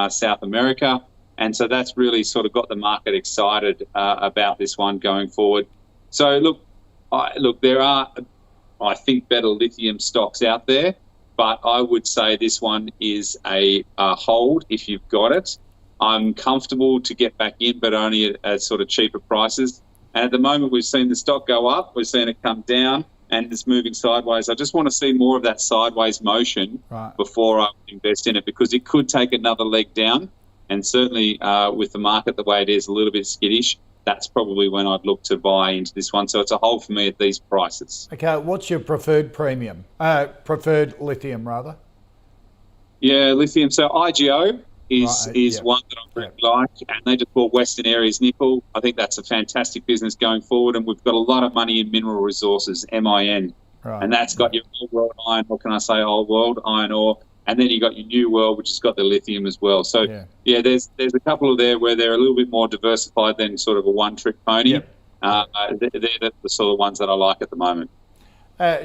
South America. And so that's really sort of got the market excited about this one going forward. So look, there are, I think, better lithium stocks out there, but I would say this one is a hold if you've got it. I'm comfortable to get back in, but only at sort of cheaper prices. And at the moment, we've seen the stock go up, we've seen it come down, and it's moving sideways. I just want to see more of that sideways motion before I invest in it, because it could take another leg down. And certainly with the market the way it is, a little bit skittish, that's probably when I'd look to buy into this one. So it's a hold for me at these prices. Okay, what's your preferred premium? Preferred lithium, rather? Yeah, lithium. So IGO is one that I really like, and they just bought Western Areas Nickel. I think that's a fantastic business going forward, and we've got a lot of money in Mineral Resources, MIN, and that's got your old world iron, or can I say old world iron ore, and then you got your new world, which has got the lithium as well. So yeah, there's a couple of there where they're a little bit more diversified than sort of a one-trick pony. They're the sort of ones that I like at the moment.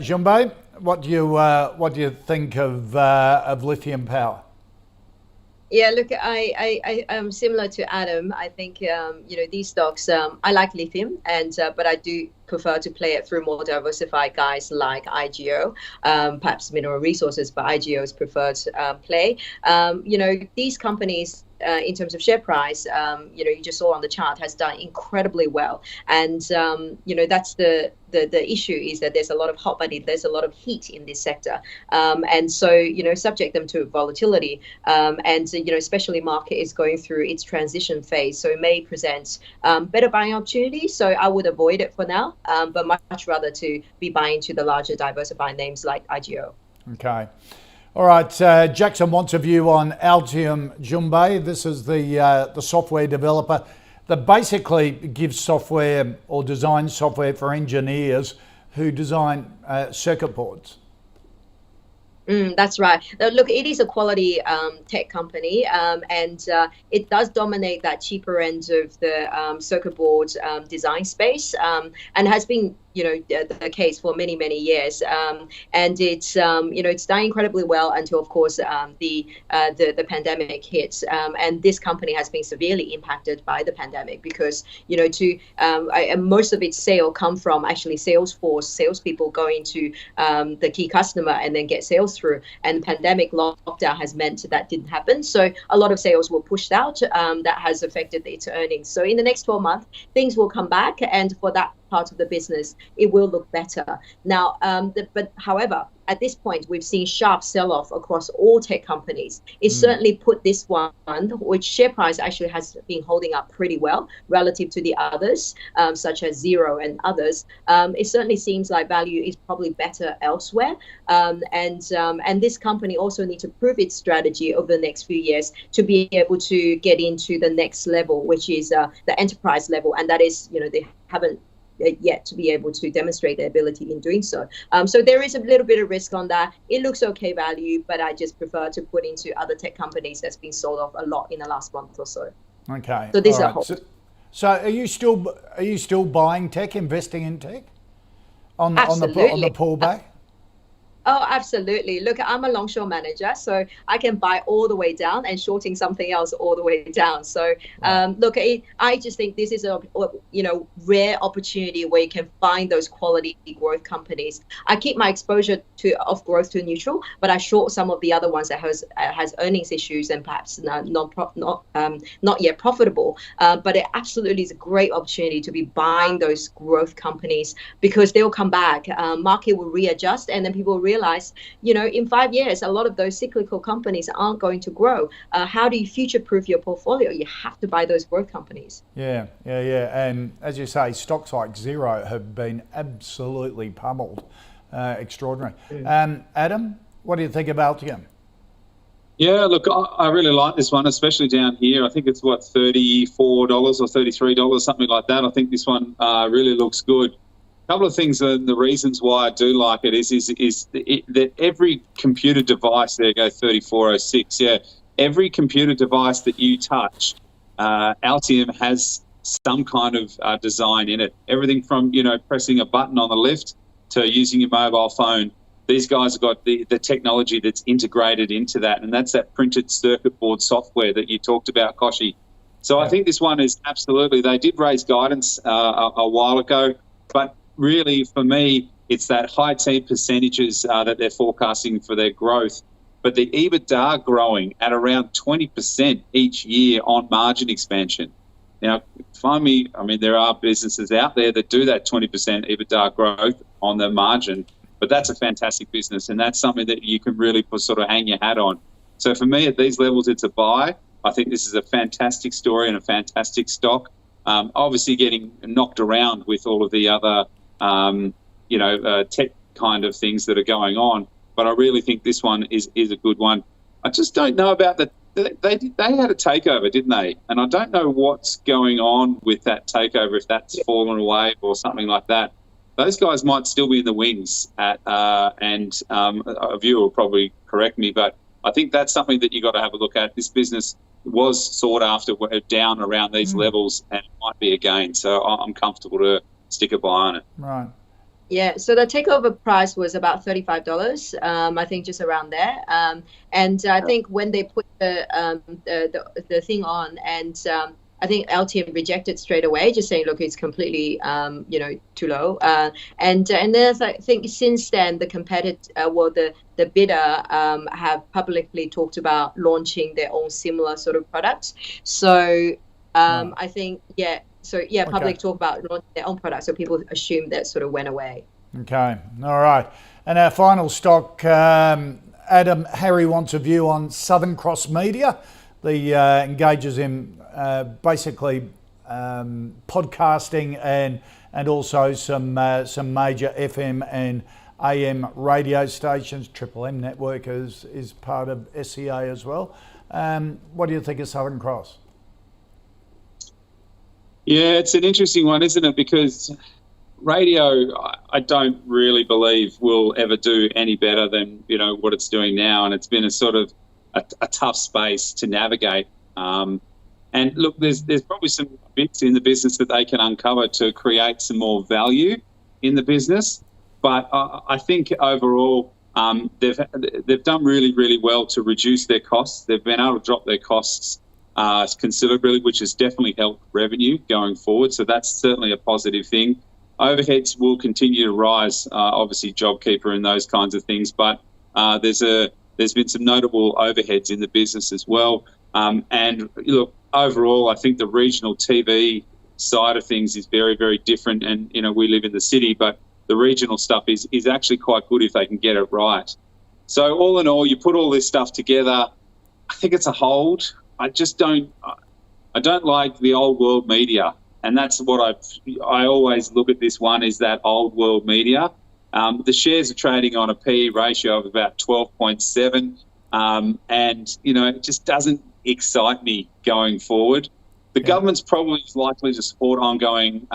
Jun Bei, what do you think of lithium power? Yeah, look, I am similar to Adam. I think these stocks. I like lithium, but I do prefer to play it through more diversified guys like IGO, perhaps Mineral Resources, but IGO is preferred play. These companies, in terms of share price, you just saw on the chart, has done incredibly well. And, that's the issue, is that there's a lot of hot money, there's a lot of heat in this sector. And so, subject them to volatility. Especially market is going through its transition phase. So it may present better buying opportunities. So I would avoid it for now, but much rather to be buying to the larger diversified names like IGO. Okay. All right, Jackson wants a view on Altium, Jun Bei. This is the software developer that basically gives software or designs software for engineers who design circuit boards. That's right. Look, it is a quality tech company, and it does dominate that cheaper end of the circuit board design space, and has been the case for many years, and it's it's done incredibly well until, of course, the pandemic hits, and this company has been severely impacted by the pandemic, because most of its sale come from actually salespeople going to the key customer and then get sales through, and the pandemic lockdown has meant that didn't happen, so a lot of sales were pushed out. That has affected its earnings. So in the next 12 months, things will come back, and for that part of the business, it will look better. Now, but however, at this point, we've seen sharp sell-off across all tech companies. It certainly put this one, which share price actually has been holding up pretty well relative to the others, such as Zero and others. It certainly seems like value is probably better elsewhere. And this company also needs to prove its strategy over the next few years to be able to get into the next level, which is the enterprise level. And that is, they haven't yet to be able to demonstrate their ability in doing so. So there is a little bit of risk on that. It looks okay value, but I just prefer to put into other tech companies that's been sold off a lot in the last month or so. Okay. So these are hold. So are you still buying tech, investing in tech on the pullback? Oh, absolutely. Look, I'm a long short manager, so I can buy all the way down and shorting something else all the way down. So, look, I just think this is a rare opportunity where you can find those quality growth companies. I keep my exposure of growth to neutral, but I short some of the other ones that has earnings issues and perhaps not yet profitable. But it absolutely is a great opportunity to be buying those growth companies, because they'll come back. Market will readjust, and then people will realize, in 5 years, a lot of those cyclical companies aren't going to grow. How do you future-proof your portfolio? You have to buy those growth companies. Yeah. And as you say, stocks like Zero have been absolutely pummeled. Extraordinary. Adam, what do you think about Altium? Yeah, look, I really like this one, especially down here. I think it's $34 or $33, something like that. I think this one really looks good. Couple of things, and the reasons why I do like it is that every computer device, there you go, 3406, every computer device that you touch, Altium has some kind of design in it. Everything from, pressing a button on the lift to using your mobile phone, these guys have got the technology that's integrated into that, and that's that printed circuit board software that you talked about, Koshi. So I think this one is absolutely, they did raise guidance a while ago, but really for me, it's that high teen percentages that they're forecasting for their growth. But the EBITDA growing at around 20% each year on margin expansion. Now, there are businesses out there that do that 20% EBITDA growth on their margin, but that's a fantastic business, and that's something that you can really sort of hang your hat on. So for me, at these levels, it's a buy. I think this is a fantastic story and a fantastic stock. Obviously getting knocked around with all of the other, tech kind of things that are going on, but I really think this one is a good one. I just don't know about they had a takeover, didn't they? And I don't know what's going on with that takeover, if that's fallen away or something like that. Those guys might still be in the wings a viewer will probably correct me, but I think that's something that you got to have a look at. This business was sought after down around these levels, and it might be a gain. So I'm comfortable to stick a buy on it. Right. Yeah, so the takeover price was about $35, I think just around there. And I think when they put the thing on, and I think Altium rejected straight away, just saying, look, it's completely, too low. And then I think since then, the the bidder have publicly talked about launching their own similar sort of products. So I think, public talk about launching their own products, so people assume that sort of went away. Okay, all right. And our final stock, Adam, Harry wants a view on Southern Cross Media. The engages in basically podcasting and also some major FM and AM radio stations. Triple M network is part of SCA as well. What do you think of Southern Cross? Yeah, it's an interesting one, isn't it? Because radio, I don't really believe will ever do any better than what it's doing now, and it's been a sort of a tough space to navigate. And look, there's probably some bits in the business that they can uncover to create some more value in the business. But I think overall they've done really, really well to reduce their costs. They've been able to drop their costs considerably, which has definitely helped revenue going forward. So that's certainly a positive thing. Overheads will continue to rise, obviously JobKeeper and those kinds of things. But there's been some notable overheads in the business as well. And look, overall, I think the regional TV side of things is very, very different. And, we live in the city, but the regional stuff is actually quite good if they can get it right. So all in all, you put all this stuff together, I think it's a hold. I don't like the old world media. And that's what I always look at this one, is that old world media. The shares are trading on a PE ratio of about 12.7. And, it just doesn't excite me going forward. The government's probably likely to support ongoing,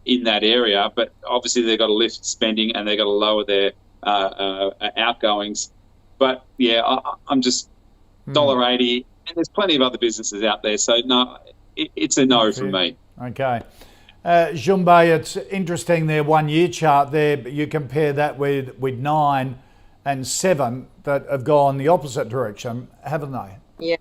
in that area, but obviously they've got to lift spending and they've got to lower their outgoings. But, I'm just $1.80, and there's plenty of other businesses out there. So, no, it's a no from me. Okay. Jun Bei, it's interesting their 1 year chart there, but you compare that with 9 and 7 that have gone the opposite direction, haven't they? Yeah,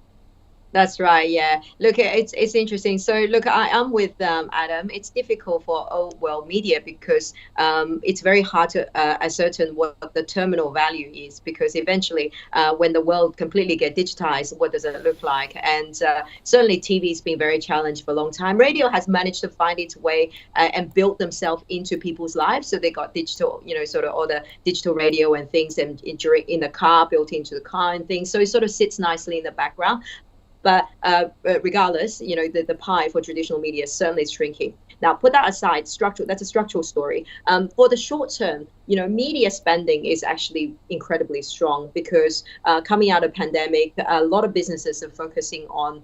that's right. Yeah. Look, it's interesting. So look, I'm with Adam. It's difficult for old world media because it's very hard to ascertain what the terminal value is, because eventually when the world completely get digitized, what does it look like? And certainly TV has been very challenged for a long time. Radio has managed to find its way and build themselves into people's lives. So they got digital, sort of all the digital radio and things, and in the car, built into the car and things. So it sort of sits nicely in the background. But regardless, the pie for traditional media certainly is shrinking. Now, put that aside, that's a structural story. For the short term, media spending is actually incredibly strong because coming out of pandemic, a lot of businesses are focusing on,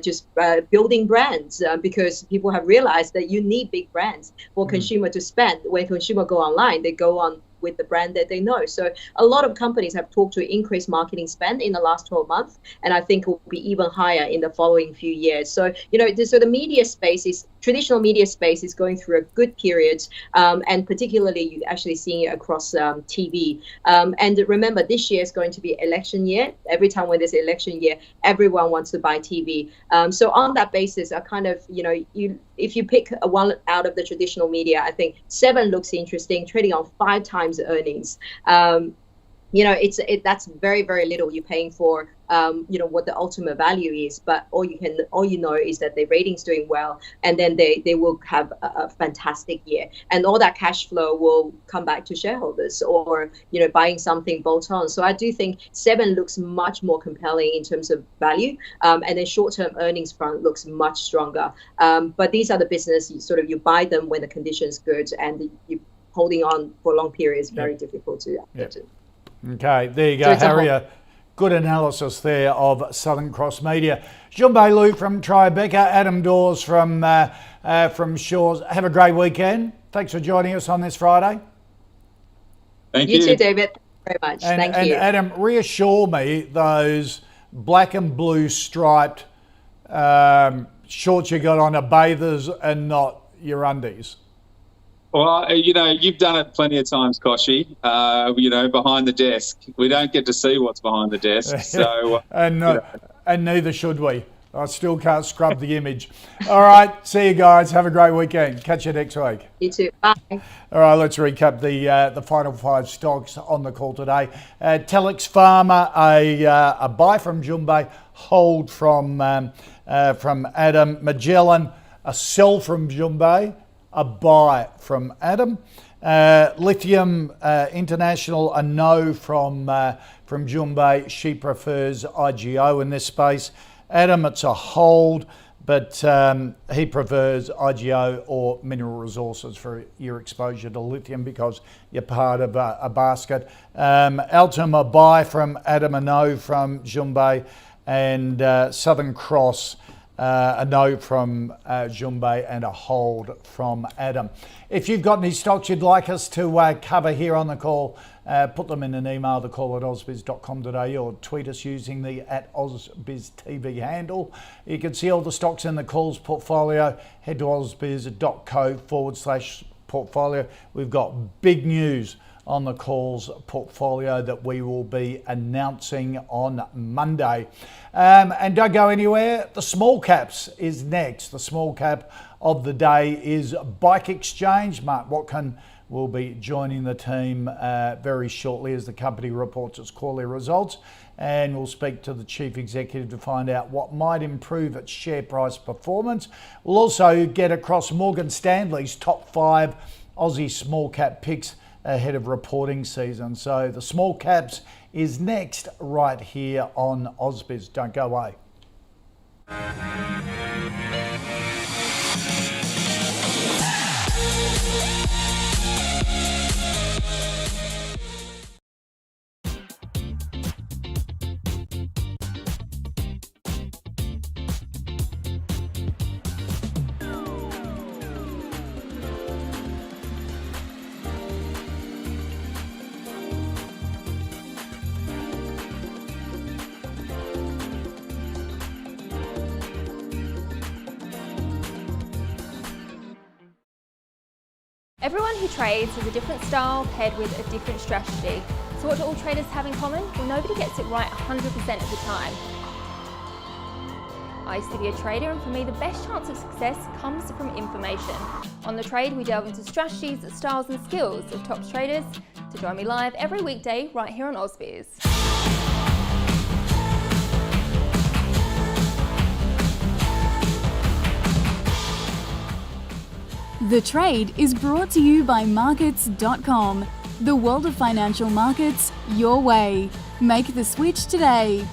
just building brands because people have realized that you need big brands for consumer to spend. When consumer go online, they go on with the brand that they know. So a lot of companies have talked to increase marketing spend in the last 12 months, and I think it will be even higher in the following few years. So, so the media space is traditional media space is going through a good period, and particularly you're actually seeing it across TV. And remember, this year is going to be election year. Every time when there's election year, everyone wants to buy TV. So on that basis, I kind of, if you pick one out of the traditional media, I think Seven looks interesting, trading on 5 times earnings. That's very, very little you're paying for, what the ultimate value is. But all you know is that the rating's doing well, and then they will have a fantastic year, and all that cash flow will come back to shareholders, or buying something bolt on. So I do think Seven looks much more compelling in terms of value, and then short-term earnings front looks much stronger. But these are the business you buy them when the condition's good, and you holding on for a long period is very difficult to. Okay, there you go, Harriet. Good analysis there of Southern Cross Media. Jun Bei Liu from Tribeca, Adam Dawes from Shores. Have a great weekend. Thanks for joining us on this Friday. Thank you. You too, David. Very much. Thank you. And Adam, reassure me those black and blue striped shorts you got on are bathers and not your undies. Well, you've done it plenty of times, Koshi, behind the desk. We don't get to see what's behind the desk. So, and neither should we. I still can't scrub the image. All right, see you guys. Have a great weekend. Catch you next week. You too. Bye. All right, let's recap the final 5 stocks on the call today. Telix Pharma, a buy from Jun Bei, hold from Adam. Magellan, a sell from Jun Bei, a buy from Adam. Lithium International, a no from Jun Bei. She prefers IGO in this space. Adam, it's a hold, but he prefers IGO or Mineral Resources for your exposure to lithium because you're part of a basket. Altium, a buy from Adam, a no from Jun Bei. And Southern Cross, a no from Jun Bei and a hold from Adam. If you've got any stocks you'd like us to cover here on the call, put them in an email to call@ausbiz.com.au or tweet us using the @AusbizTV handle. You can see all the stocks in the calls portfolio. Head to ausbiz.co/portfolio. We've got big news on the calls portfolio that we will be announcing on Monday. And don't go anywhere. The small caps is next. The small cap of the day is Bike Exchange. Mark Watkin will be joining the team very shortly as the company reports its quarterly results. And we'll speak to the chief executive to find out what might improve its share price performance. We'll also get across Morgan Stanley's top 5 Aussie small cap picks ahead of reporting season. So the small caps is next right here on Ausbiz. Don't go away. Everyone who trades has a different style paired with a different strategy. So what do all traders have in common? Well, nobody gets it right 100% of the time. I used to be a trader, and for me the best chance of success comes from information. On The Trade, we delve into strategies, styles and skills of top traders. To join me live every weekday right here on Ausbiz. The Trade is brought to you by Markets.com. The world of financial markets, your way. Make the switch today.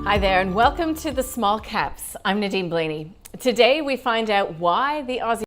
Hi there and welcome to the Small Caps. I'm Nadine Blaney. Today we find out why the Aussie